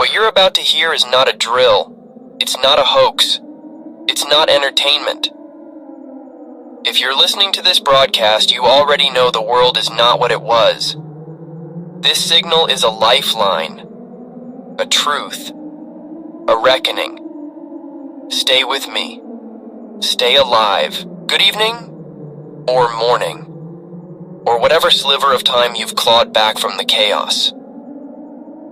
What you're about to hear is not a drill. It's not a hoax. It's not entertainment. If you're listening to this broadcast, you already know the world is not what it was. This signal is a lifeline, a truth, a reckoning. Stay with me. Stay alive. Good evening, or morning, or whatever sliver of time you've clawed back from the chaos.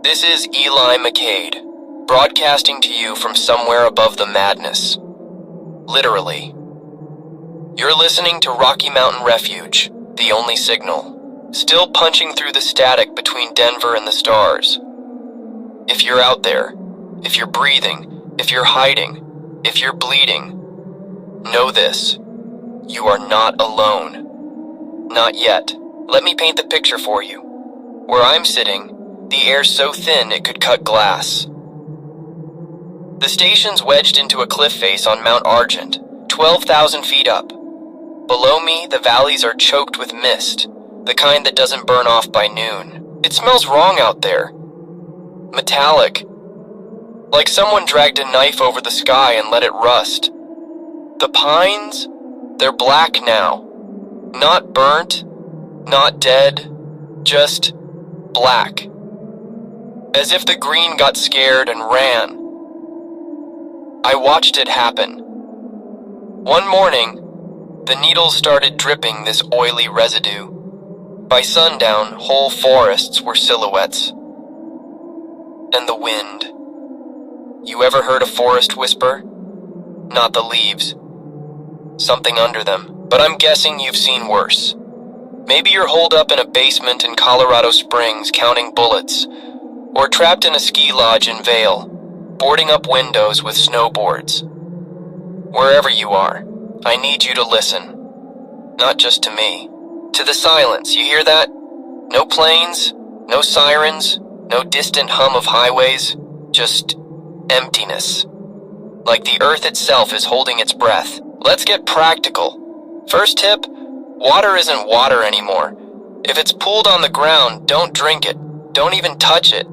This is Eli McCade, broadcasting to you from somewhere above the madness. Literally. You're listening to Rocky Mountain Refuge, the only signal, still punching through the static between Denver and the stars. If you're out there, if you're breathing, if you're hiding, if you're bleeding, know this: you are not alone. Not yet. Let me paint the picture for you. Where I'm sitting, the air's so thin it could cut glass. The station's wedged into a cliff face on Mount Argent, 12,000 feet up. Below me, the valleys are choked with mist, the kind that doesn't burn off by noon. It smells wrong out there. Metallic. Like someone dragged a knife over the sky and let it rust. The pines, they're black now. Not burnt, not dead, just black. As if the green got scared and ran. I watched it happen. One morning, the needles started dripping this oily residue. By sundown, whole forests were silhouettes. And the wind. You ever heard a forest whisper? Not the leaves. Something under them. But I'm guessing you've seen worse. Maybe you're holed up in a basement in Colorado Springs counting bullets, or trapped in a ski lodge in Vail, boarding up windows with snowboards. Wherever you are, I need you to listen. Not just to me. To the silence, you hear that? No planes, no sirens, no distant hum of highways, just emptiness. Like the earth itself is holding its breath. Let's get practical. First tip, water isn't water anymore. If it's pooled on the ground, don't drink it. Don't even touch it.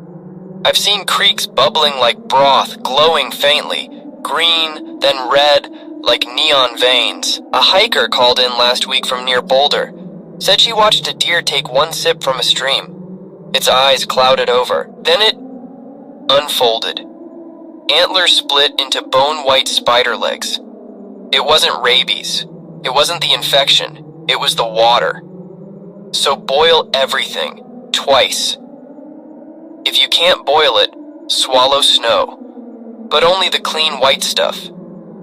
I've seen creeks bubbling like broth, glowing faintly, green, then red, like neon veins. A hiker called in last week from near Boulder. Said she watched a deer take one sip from a stream. Its eyes clouded over. Then it unfolded. Antlers split into bone-white spider legs. It wasn't rabies. It wasn't the infection. It was the water. So boil everything, twice. If you can't boil it, swallow snow. But only the clean white stuff.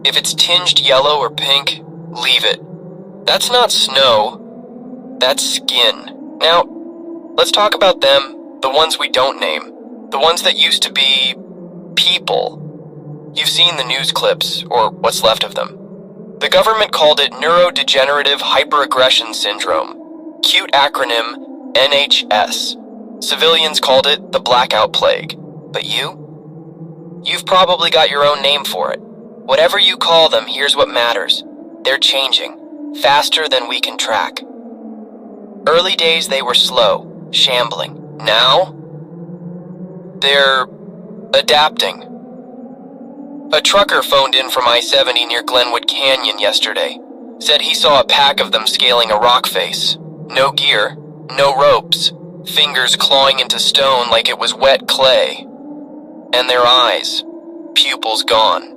If it's tinged yellow or pink, leave it. That's not snow. That's skin. Now, let's talk about them, the ones we don't name. The ones that used to be people. You've seen the news clips, or what's left of them. The government called it neurodegenerative hyperaggression syndrome. Cute acronym NHS. Civilians called it the blackout plague. But you? You've probably got your own name for it. Whatever you call them, here's what matters. They're changing, faster than we can track. Early days they were slow, shambling. Now, they're adapting. A trucker phoned in from I-70 near Glenwood Canyon yesterday. Said he saw a pack of them scaling a rock face. No gear, no ropes, fingers clawing into stone like it was wet clay. And their eyes, pupils gone.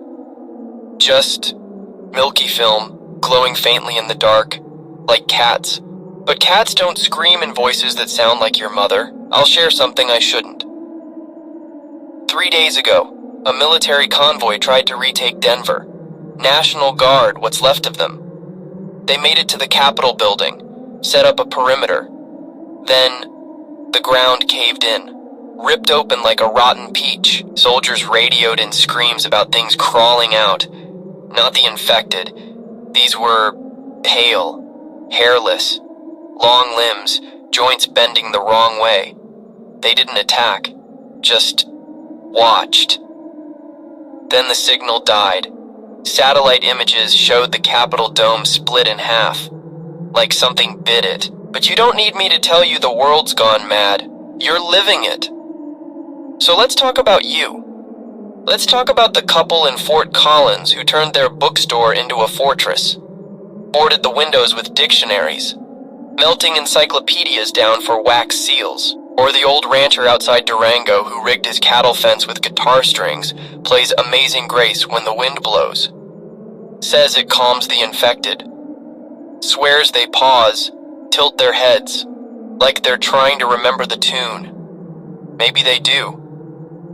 Just milky film, glowing faintly in the dark, like cats. But cats don't scream in voices that sound like your mother. I'll share something I shouldn't. 3 days ago, a military convoy tried to retake Denver. National Guard, what's left of them. They made it to the Capitol building, set up a perimeter. Then, the ground caved in, ripped open like a rotten peach. Soldiers radioed in screams about things crawling out. Not the infected. These were pale, hairless, long limbs, joints bending the wrong way. They didn't attack, just watched. Then the signal died. Satellite images showed the Capitol dome split in half, like something bit it. But you don't need me to tell you the world's gone mad. You're living it. So let's talk about you. Let's talk about the couple in Fort Collins who turned their bookstore into a fortress, boarded the windows with dictionaries, melting encyclopedias down for wax seals, or the old rancher outside Durango who rigged his cattle fence with guitar strings plays Amazing Grace when the wind blows, says it calms the infected, swears they pause, tilt their heads, like they're trying to remember the tune. Maybe they do.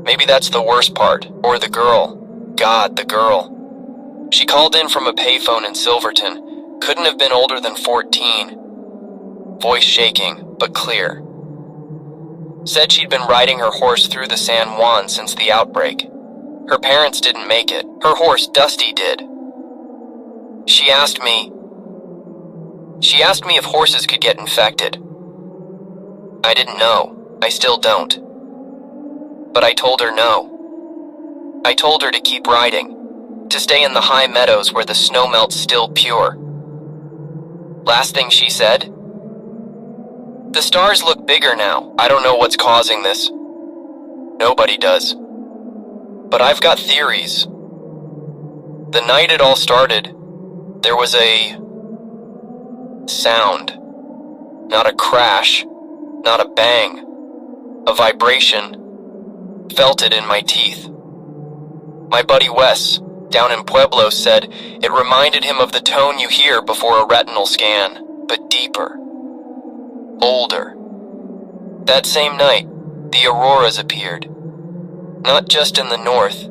Maybe that's the worst part. Or the girl. God, the girl. She called in from a payphone in Silverton. Couldn't have been older than 14. Voice shaking, but clear. Said she'd been riding her horse through the San Juan since the outbreak. Her parents didn't make it. Her horse, Dusty, did. She asked me if horses could get infected. I didn't know. I still don't. But I told her no. I told her to keep riding, to stay in the high meadows where the snow melt's still pure. Last thing she said? The stars look bigger now. I don't know what's causing this. Nobody does. But I've got theories. The night it all started, there was a sound. Not a crash, not a bang, a vibration. Felt it in my teeth. My buddy Wes, down in Pueblo, said it reminded him of the tone you hear before a retinal scan, but deeper. Older. That same night, the auroras appeared. Not just in the north.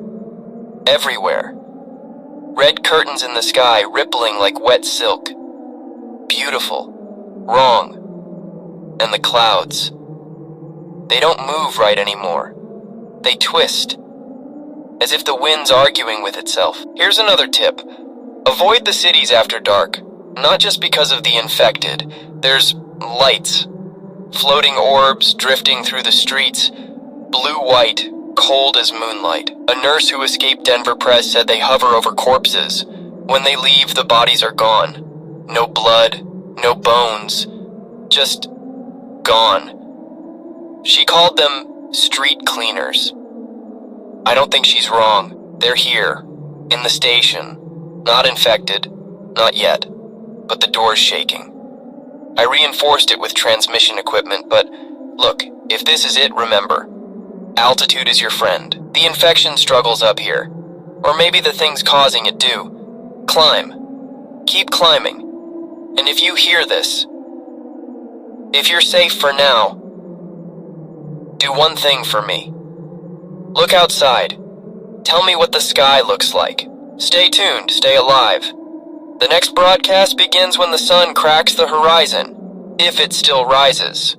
Everywhere. Red curtains in the sky rippling like wet silk. Beautiful. Wrong. And the clouds. They don't move right anymore. They twist, as if the wind's arguing with itself. Here's another tip. Avoid the cities after dark, not just because of the infected. There's lights, floating orbs drifting through the streets, blue-white, cold as moonlight. A nurse who escaped Denver Press said they hover over corpses. When they leave, the bodies are gone. No blood, no bones, just gone. She called them street cleaners. I don't think she's wrong. They're here, in the station. Not infected, not yet, but the door's shaking. I reinforced it with transmission equipment, but look, if this is it, remember, altitude is your friend. The infection struggles up here, or maybe the things causing it do. Climb. Keep climbing. And if you hear this, if you're safe for now, do one thing for me. Look outside. Tell me what the sky looks like. Stay tuned, stay alive. The next broadcast begins when the sun cracks the horizon, if it still rises.